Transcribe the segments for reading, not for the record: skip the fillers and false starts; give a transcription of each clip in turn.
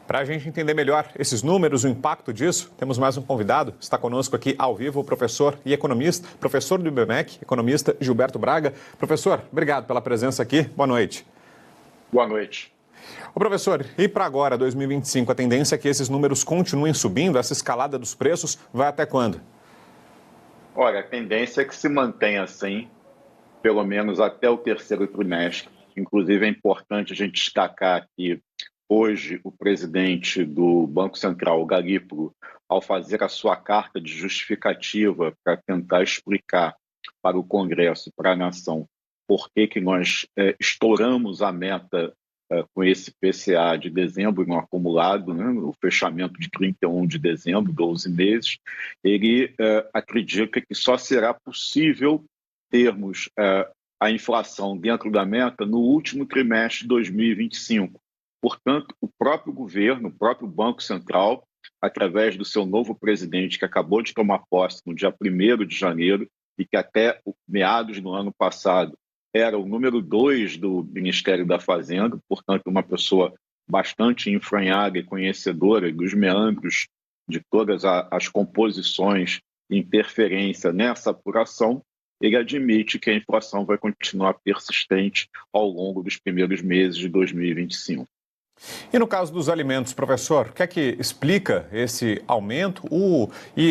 Para a gente entender melhor esses números, o impacto disso, temos mais um convidado. Está conosco aqui ao vivo o professor e economista, professor do IBMEC, economista Gilberto Braga. Professor, obrigado pela presença aqui. Boa noite. Boa noite. Ô professor, e para agora, 2025, a tendência é que esses números continuem subindo? Essa escalada dos preços vai até quando? Olha, a tendência é que se mantenha assim, pelo menos até o terceiro trimestre. Inclusive, é importante a gente destacar que hoje o presidente do Banco Central, o Galípolo, ao fazer a sua carta de justificativa para tentar explicar para o Congresso, para a nação, por que nós estouramos a meta com esse PCA de dezembro no acumulado, né, o fechamento de 31 de dezembro, 12 meses, ele acredita que só será possível termos a inflação dentro da meta no último trimestre de 2025. Portanto, o próprio governo, o próprio Banco Central, através do seu novo presidente, que acabou de tomar posse no dia 1º de janeiro e que até meados do ano passado era o número 2 do Ministério da Fazenda, portanto, uma pessoa bastante enfranhada e conhecedora dos meandros de todas as composições e interferência nessa apuração, ele admite que a inflação vai continuar persistente ao longo dos primeiros meses de 2025. E no caso dos alimentos, professor, o que é que explica esse aumento?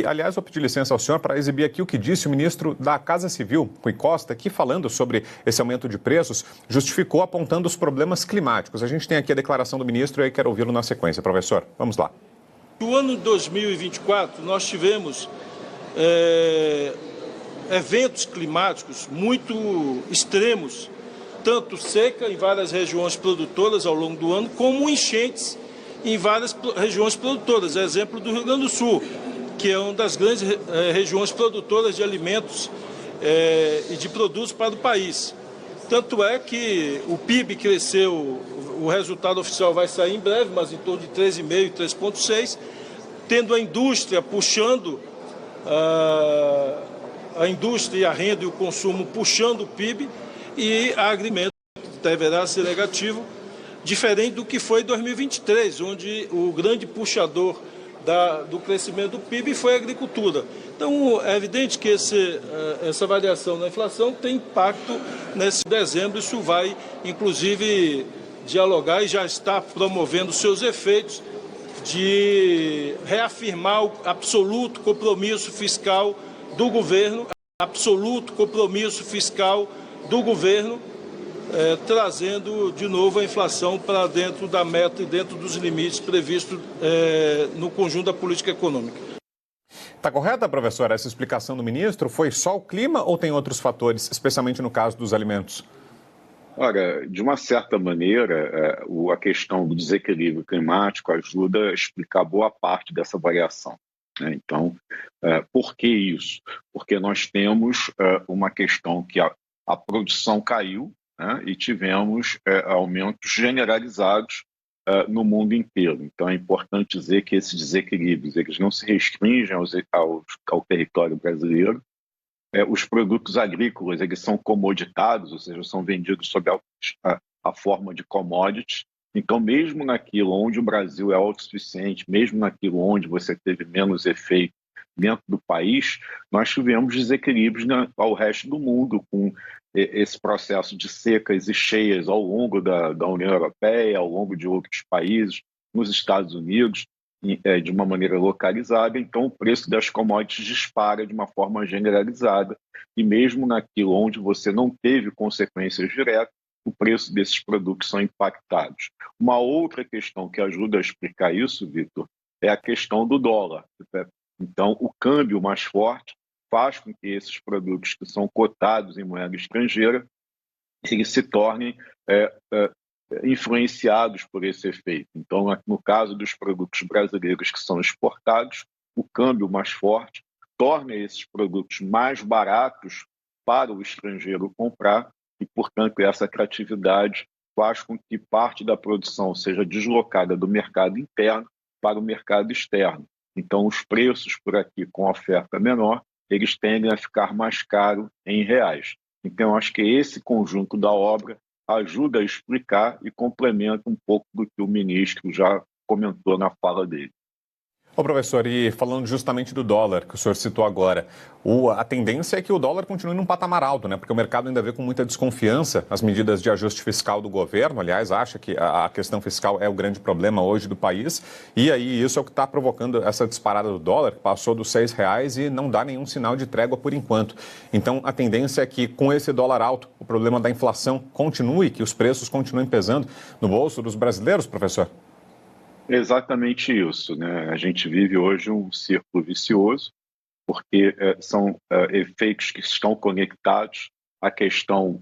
Aliás, vou pedir licença ao senhor para exibir aqui o que disse o ministro da Casa Civil, Rui Costa, que falando sobre esse aumento de preços, justificou apontando os problemas climáticos. A gente tem aqui a declaração do ministro e aí quero ouvi-lo na sequência. Professor, vamos lá. No ano de 2024, nós tivemos eventos climáticos muito extremos, tanto seca em várias regiões produtoras ao longo do ano, como enchentes em várias regiões produtoras. Exemplo do Rio Grande do Sul, que é uma das grandes regiões produtoras de alimentos e de produtos para o país. Tanto é que o PIB cresceu, o resultado oficial vai sair em breve, mas em torno de 3,5% e 3,6%, tendo a indústria puxando, a indústria e a renda e o consumo puxando o PIB, e a agrimento deverá ser negativo, diferente do que foi em 2023, onde o grande puxador do crescimento do PIB foi a agricultura. Então, é evidente que essa variação na inflação tem impacto nesse dezembro. Isso vai, inclusive, dialogar e já está promovendo seus efeitos de reafirmar o absoluto compromisso fiscal do governo, trazendo de novo a inflação para dentro da meta e dentro dos limites previstos no conjunto da política econômica. Está correta, professora, essa explicação do ministro? Foi só o clima ou tem outros fatores, especialmente no caso dos alimentos? Olha, de uma certa maneira, a questão do desequilíbrio climático ajuda a explicar boa parte dessa variação. Então, por que isso? Porque nós temos uma questão que a produção caiu, né, e tivemos aumentos generalizados no mundo inteiro. Então, é importante dizer que esses desequilíbrios eles não se restringem ao território brasileiro. Os produtos agrícolas eles são comoditados, ou seja, são vendidos sob a forma de commodities. Então, mesmo naquilo onde o Brasil é autossuficiente, mesmo naquilo onde você teve menos efeito dentro do país, nós tivemos desequilíbrios ao resto do mundo, com esse processo de secas e cheias ao longo da União Europeia, ao longo de outros países, nos Estados Unidos, de uma maneira localizada. Então, o preço das commodities dispara de uma forma generalizada, e mesmo naquilo onde você não teve consequências diretas, o preço desses produtos são impactados. Uma outra questão que ajuda a explicar isso, Vitor, é a questão do dólar. Então, o câmbio mais forte faz com que esses produtos que são cotados em moeda estrangeira eles se tornem influenciados por esse efeito. Então, no caso dos produtos brasileiros que são exportados, o câmbio mais forte torna esses produtos mais baratos para o estrangeiro comprar e, portanto, essa atratividade faz com que parte da produção seja deslocada do mercado interno para o mercado externo. Então, os preços por aqui com oferta menor, eles tendem a ficar mais caros em reais. Então, acho que esse conjunto da obra ajuda a explicar e complementa um pouco do que o ministro já comentou na fala dele. Ô professor, e falando justamente do dólar, que o senhor citou agora, a tendência é que o dólar continue num patamar alto, né? Porque o mercado ainda vê com muita desconfiança as medidas de ajuste fiscal do governo, aliás, acha que a questão fiscal é o grande problema hoje do país, e aí isso é o que está provocando essa disparada do dólar, que passou dos R$6 e não dá nenhum sinal de trégua por enquanto. Então, a tendência é que com esse dólar alto, o problema da inflação continue, que os preços continuem pesando no bolso dos brasileiros, professor? Exatamente isso, né? A gente vive hoje um círculo vicioso, porque são efeitos que estão conectados à questão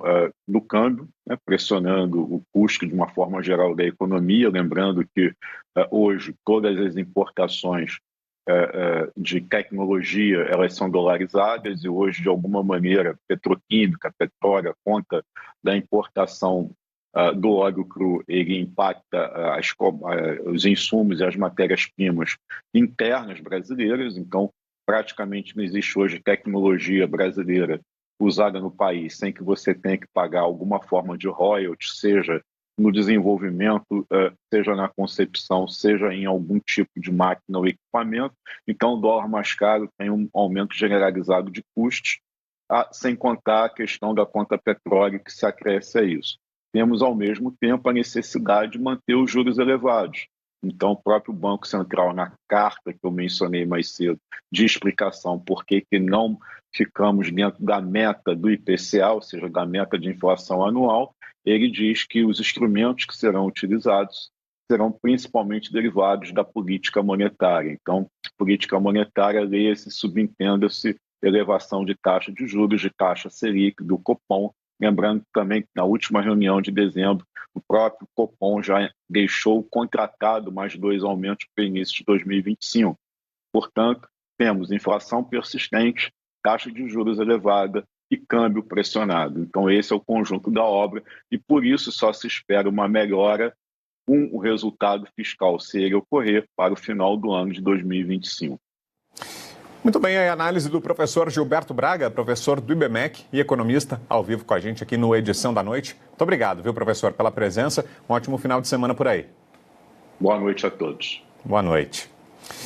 do câmbio, né? Pressionando o custo de uma forma geral da economia, lembrando que hoje todas as importações de tecnologia, elas são dolarizadas e hoje, de alguma maneira, petroquímica, petróleo, a conta da importação do óleo cru, ele impacta os insumos e as matérias-primas internas brasileiras, então praticamente não existe hoje tecnologia brasileira usada no país sem que você tenha que pagar alguma forma de royalty, seja no desenvolvimento, seja na concepção, seja em algum tipo de máquina ou equipamento. Então o dólar mais caro tem um aumento generalizado de custos, sem contar a questão da conta petróleo que se acresce a isso. Temos, ao mesmo tempo, a necessidade de manter os juros elevados. Então, o próprio Banco Central, na carta que eu mencionei mais cedo, de explicação por que não ficamos dentro da meta do IPCA, ou seja, da meta de inflação anual, ele diz que os instrumentos que serão utilizados serão principalmente derivados da política monetária. Então, política monetária, leia-se, subentenda-se, elevação de taxa de juros, de taxa Selic, do Copom. Lembrando também que na última reunião de dezembro, o próprio Copom já deixou contratado mais 2 aumentos para o início de 2025. Portanto, temos inflação persistente, taxa de juros elevada e câmbio pressionado. Então, esse é o conjunto da obra e, por isso, só se espera uma melhora com o resultado fiscal, se ele ocorrer, para o final do ano de 2025. Muito bem, a análise do professor Gilberto Braga, professor do IBMEC e economista, ao vivo com a gente aqui no Edição da Noite. Muito obrigado, viu, professor, pela presença. Um ótimo final de semana por aí. Boa noite a todos. Boa noite.